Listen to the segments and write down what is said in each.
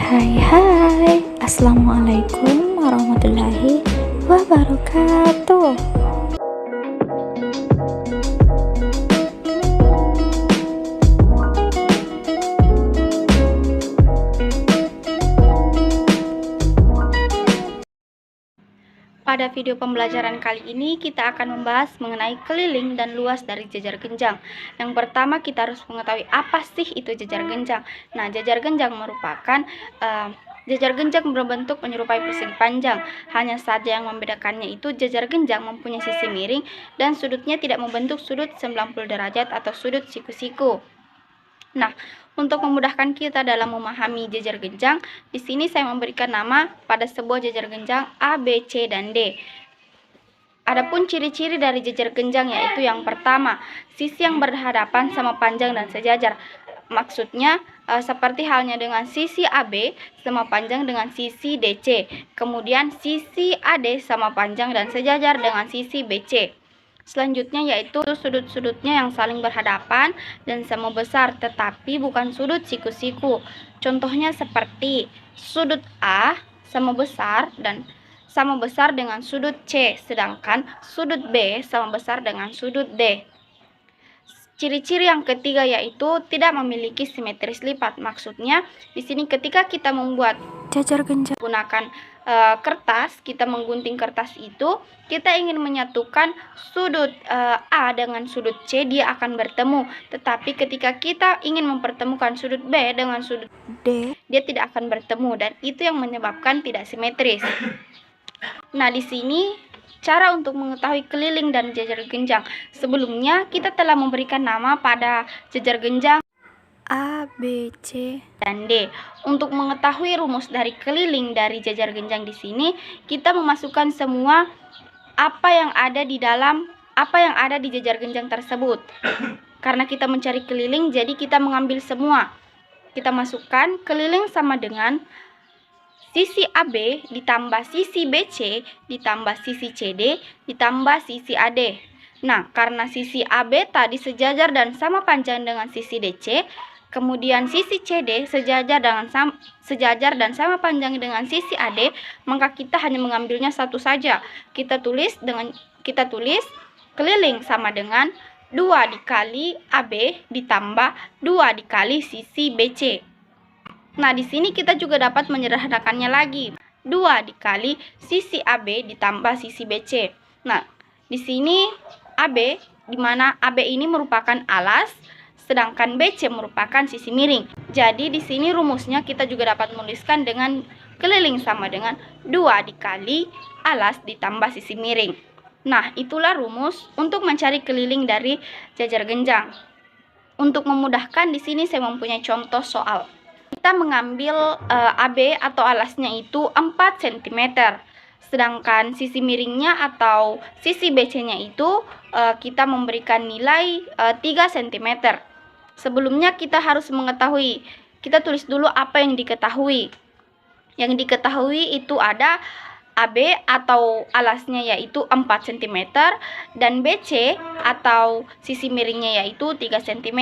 Hai, Assalamualaikum warahmatullahi wabarakatuh. Pada video pembelajaran kali ini kita akan membahas mengenai keliling dan luas dari jejar genjang. Yang pertama kita harus mengetahui apa sih itu jejar genjang. Nah, jejar genjang merupakan jejar genjang berbentuk menyerupai persegi panjang. Hanya saja yang membedakannya itu jejar genjang mempunyai sisi miring dan sudutnya tidak membentuk sudut 90 derajat atau sudut siku-siku. Nah, untuk memudahkan kita dalam memahami jejar genjang, di sini saya memberikan nama pada sebuah jejar genjang A, B, C, dan D. Adapun ciri-ciri dari jejar genjang yaitu yang pertama, sisi yang berhadapan sama panjang dan sejajar. Maksudnya seperti halnya dengan sisi AB sama panjang dengan sisi DC. Kemudian sisi AD sama panjang dan sejajar dengan sisi BC. Selanjutnya yaitu sudut-sudutnya yang saling berhadapan dan sama besar, tetapi bukan sudut siku-siku. Contohnya seperti sudut A sama besar dengan sudut C, sedangkan sudut B sama besar dengan sudut D. Ciri-ciri yang ketiga yaitu tidak memiliki simetris lipat. Maksudnya di sini ketika kita membuat jejar genjang menggunakan kertas, kita menggunting kertas itu, kita ingin menyatukan sudut A dengan sudut C, dia akan bertemu. Tetapi ketika kita ingin mempertemukan sudut B dengan sudut D, dia tidak akan bertemu, dan itu yang menyebabkan tidak simetris. Nah, di sini cara untuk mengetahui keliling dan jejar genjang. Sebelumnya kita telah memberikan nama pada jejar genjang A, B, C, dan D. Untuk mengetahui rumus dari keliling dari jejar genjang di sini, kita memasukkan semua apa yang ada di jejar genjang tersebut. Karena kita mencari keliling, jadi kita mengambil semua. Kita masukkan keliling sama dengan sisi AB ditambah sisi BC ditambah sisi CD ditambah sisi AD. Nah, karena sisi AB tadi sejajar dan sama panjang dengan sisi DC, kemudian sisi CD sejajar dan sama panjang dengan sisi AD, maka kita hanya mengambilnya satu saja. Kita tulis keliling sama dengan 2 dikali AB ditambah 2 dikali sisi BC. Nah, di sini kita juga dapat menyederhanakannya lagi. 2 dikali sisi AB ditambah sisi BC. Nah, di sini AB, di mana AB ini merupakan alas, sedangkan BC merupakan sisi miring. Jadi di sini rumusnya kita juga dapat menuliskan dengan keliling sama dengan 2 dikali alas ditambah sisi miring. Nah, itulah rumus untuk mencari keliling dari jejar genjang. Untuk memudahkan, di sini saya mempunyai contoh soal. Kita mengambil AB atau alasnya itu 4 cm. Sedangkan sisi miringnya atau sisi BC-nya itu kita memberikan nilai 3 cm. Sebelumnya kita harus mengetahui, kita tulis dulu apa yang diketahui. Yang diketahui itu ada AB atau alasnya yaitu 4 cm dan BC atau sisi miringnya yaitu 3 cm.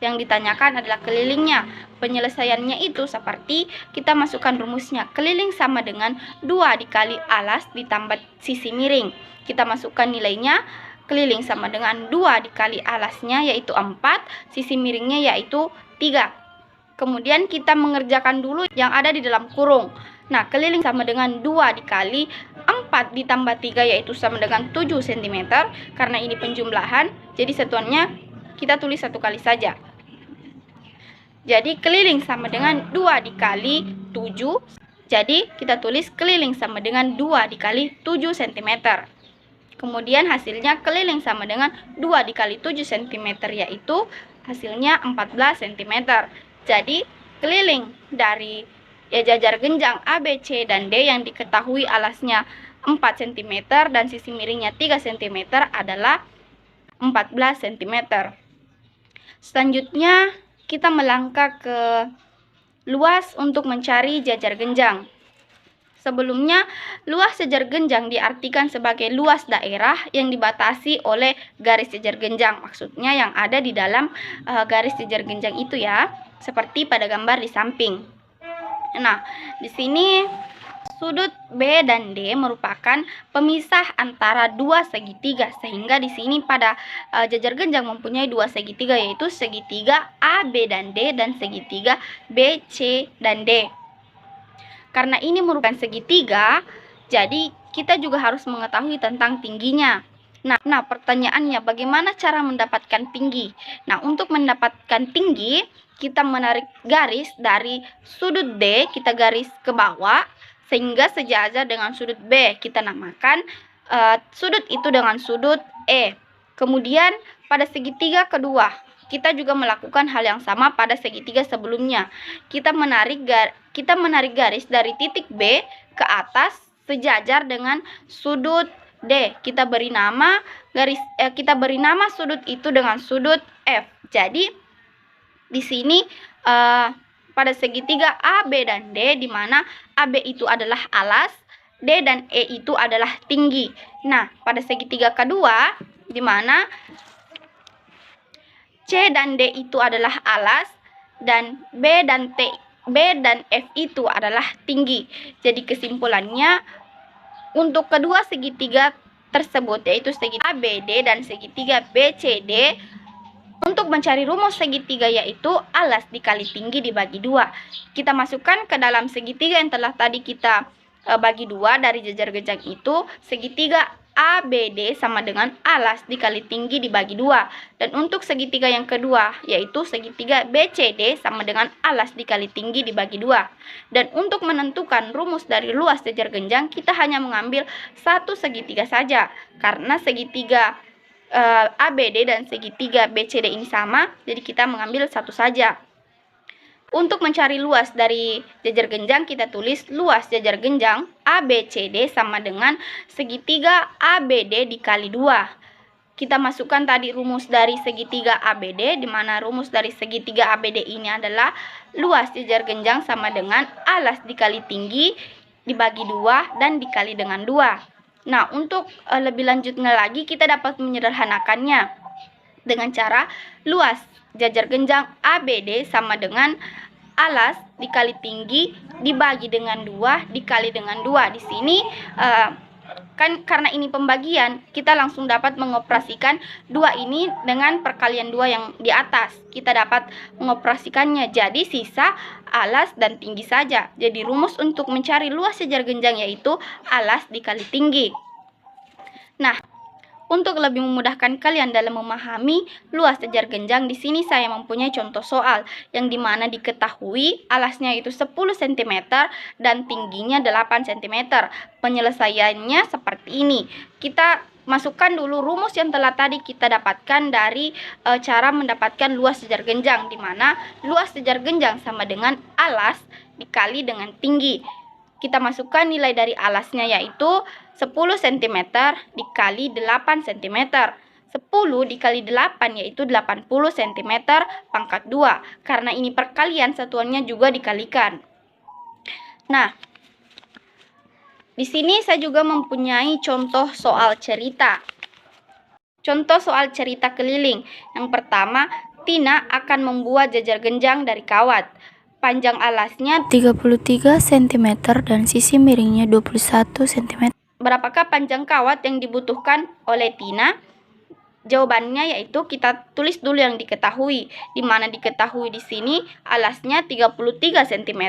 Yang ditanyakan adalah kelilingnya. Penyelesaiannya itu seperti kita masukkan rumusnya, keliling sama dengan 2 dikali alas ditambah sisi miring. Kita masukkan nilainya, keliling sama dengan 2 dikali alasnya yaitu 4, sisi miringnya yaitu 3. Kemudian kita mengerjakan dulu yang ada di dalam kurung. Nah, keliling sama dengan 2 dikali 4 ditambah 3 yaitu sama dengan 7 cm. Karena ini penjumlahan, jadi satuannya kita tulis satu kali saja. Jadi keliling sama dengan 2 dikali 7. Jadi kita tulis keliling sama dengan 2 dikali 7 cm. Kemudian hasilnya keliling sama dengan 2 dikali 7 cm yaitu hasilnya 14 cm. Jadi keliling dari jejar genjang A, B, C, dan D yang diketahui alasnya 4 cm dan sisi miringnya 3 cm adalah 14 cm. Selanjutnya kita melangkah ke luas untuk mencari jejar genjang. Sebelumnya, luas jejar genjang diartikan sebagai luas daerah yang dibatasi oleh garis jejar genjang. Maksudnya yang ada di dalam garis jejar genjang itu ya, seperti pada gambar di samping. Nah, di sini sudut B dan D merupakan pemisah antara dua segitiga, sehingga di sini pada jajar genjang mempunyai dua segitiga, yaitu segitiga A, B, dan D dan segitiga B, C, dan D. Karena ini merupakan segitiga, jadi kita juga harus mengetahui tentang tingginya. Nah, pertanyaannya bagaimana cara mendapatkan tinggi? Nah, untuk mendapatkan tinggi, kita menarik garis dari sudut D, kita garis ke bawah, sehingga sejajar dengan sudut B. Kita namakan sudut itu dengan sudut E. Kemudian pada segitiga kedua, kita juga melakukan hal yang sama pada segitiga sebelumnya. Kita menarik garis dari titik B ke atas sejajar dengan sudut D. Kita beri nama sudut itu dengan sudut F. Jadi di sini pada segitiga A, B, dan D, di mana AB itu adalah alas, D dan E itu adalah tinggi. Nah, pada segitiga kedua, di mana C dan D itu adalah alas, dan B dan F itu adalah tinggi. Jadi kesimpulannya, untuk kedua segitiga tersebut, yaitu segitiga ABD dan segitiga BCD, untuk mencari rumus segitiga yaitu alas dikali tinggi dibagi 2. Kita masukkan ke dalam segitiga yang telah tadi kita bagi 2 dari jajar genjang itu, segitiga ABD sama dengan alas dikali tinggi dibagi 2. Dan untuk segitiga yang kedua yaitu segitiga BCD sama dengan alas dikali tinggi dibagi 2. Dan untuk menentukan rumus dari luas jajar genjang, kita hanya mengambil satu segitiga saja, karena segitiga ABD dan segitiga BCD ini sama, jadi kita mengambil satu saja. Untuk mencari luas dari jajar genjang, kita tulis luas jajar genjang ABCD sama dengan segitiga ABD dikali 2. Kita masukkan tadi rumus dari segitiga ABD, di mana rumus dari segitiga ABD ini adalah luas jajar genjang sama dengan alas dikali tinggi dibagi 2 dan dikali dengan 2. Nah, untuk lebih lanjutnya lagi, kita dapat menyederhanakannya dengan cara luas jajar genjang ABD sama dengan alas dikali tinggi dibagi dengan 2 dikali dengan 2. Di sini kan karena ini pembagian, kita langsung dapat mengoperasikan 2 ini dengan perkalian 2 yang di atas. Kita dapat mengoperasikannya, jadi sisa alas dan tinggi saja. Jadi rumus untuk mencari luas jajar genjang yaitu alas dikali tinggi. Nah, untuk lebih memudahkan kalian dalam memahami luas jajar genjang, di sini saya mempunyai contoh soal yang dimana diketahui alasnya itu 10 cm dan tingginya 8 cm. Penyelesaiannya seperti ini. Kita masukkan dulu rumus yang telah tadi kita dapatkan dari cara mendapatkan luas jajar genjang, di mana luas jajar genjang sama dengan alas dikali dengan tinggi. Kita masukkan nilai dari alasnya yaitu 10 cm dikali 8 cm. 10 dikali 8 yaitu 80 cm pangkat 2. Karena ini perkalian, satuannya juga dikalikan. Nah, di sini saya juga mempunyai contoh soal cerita. Contoh soal cerita keliling. Yang pertama, Tina akan membuat jajar genjang dari kawat. Panjang alasnya 33 cm dan sisi miringnya 21 cm. Berapakah panjang kawat yang dibutuhkan oleh Tina? Jawabannya yaitu kita tulis dulu yang diketahui, di mana diketahui di sini alasnya 33 cm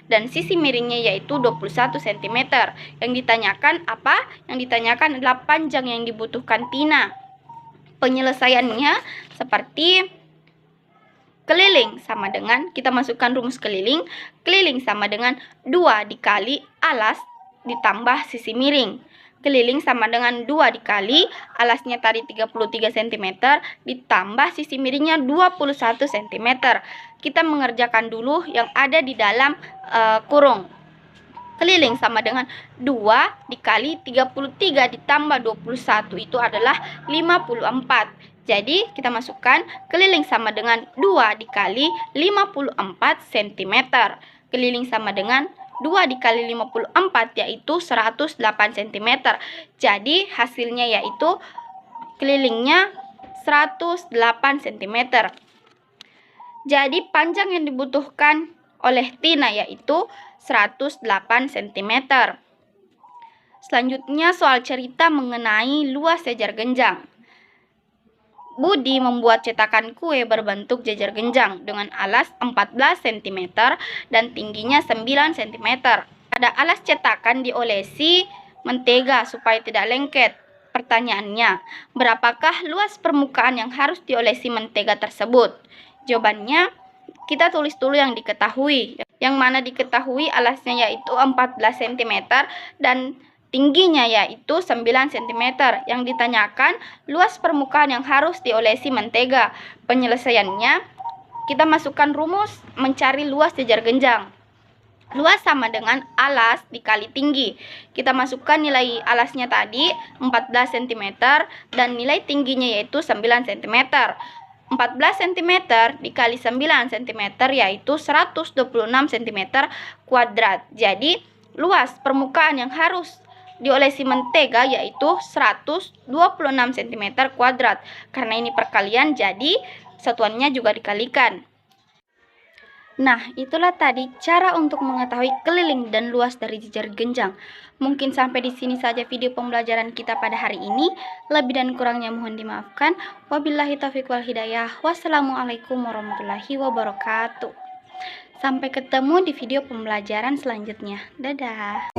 dan sisi miringnya yaitu 21 cm. Yang ditanyakan apa? Yang ditanyakan adalah panjang yang dibutuhkan Tina. Penyelesaiannya seperti keliling sama dengan, kita masukkan rumus keliling. Keliling sama dengan 2 dikali alas ditambah sisi miring. Keliling sama dengan 2 dikali alasnya tadi 33 cm ditambah sisi miringnya 21 cm. Kita mengerjakan dulu yang ada di dalam kurung. Keliling sama dengan 2 dikali 33 ditambah 21 itu adalah 54. Jadi kita masukkan keliling sama dengan 2 dikali 54 cm. Keliling sama dengan 2 dikali 54 yaitu 108 cm. Jadi hasilnya yaitu kelilingnya 108 cm. Jadi panjang yang dibutuhkan oleh Tina, yaitu 108 cm. Selanjutnya soal cerita mengenai luas jajar genjang. Budi membuat cetakan kue berbentuk jajar genjang dengan alas 14 cm dan tingginya 9 cm. Pada alas cetakan diolesi mentega supaya tidak lengket. Pertanyaannya, berapakah luas permukaan yang harus diolesi mentega tersebut? Jawabannya, kita tulis dulu yang diketahui. Yang mana diketahui alasnya yaitu 14 cm dan tingginya yaitu 9 cm. Yang ditanyakan luas permukaan yang harus diolesi mentega. Penyelesaiannya, kita masukkan rumus mencari luas jajar genjang. Luas sama dengan alas dikali tinggi. Kita masukkan nilai alasnya tadi 14 cm dan nilai tingginya yaitu 9 cm. 14 cm dikali 9 cm yaitu 126 cm kuadrat. Jadi luas permukaan yang harus diolesi mentega yaitu 126 cm kuadrat. Karena ini perkalian, jadi satuannya juga dikalikan. Nah, itulah tadi cara untuk mengetahui keliling dan luas dari jajar genjang. Mungkin sampai di sini saja video pembelajaran kita pada hari ini. Lebih dan kurangnya mohon dimaafkan. Wabillahi taufiq wal hidayah. Wassalamualaikum warahmatullahi wabarakatuh. Sampai ketemu di video pembelajaran selanjutnya. Dadah.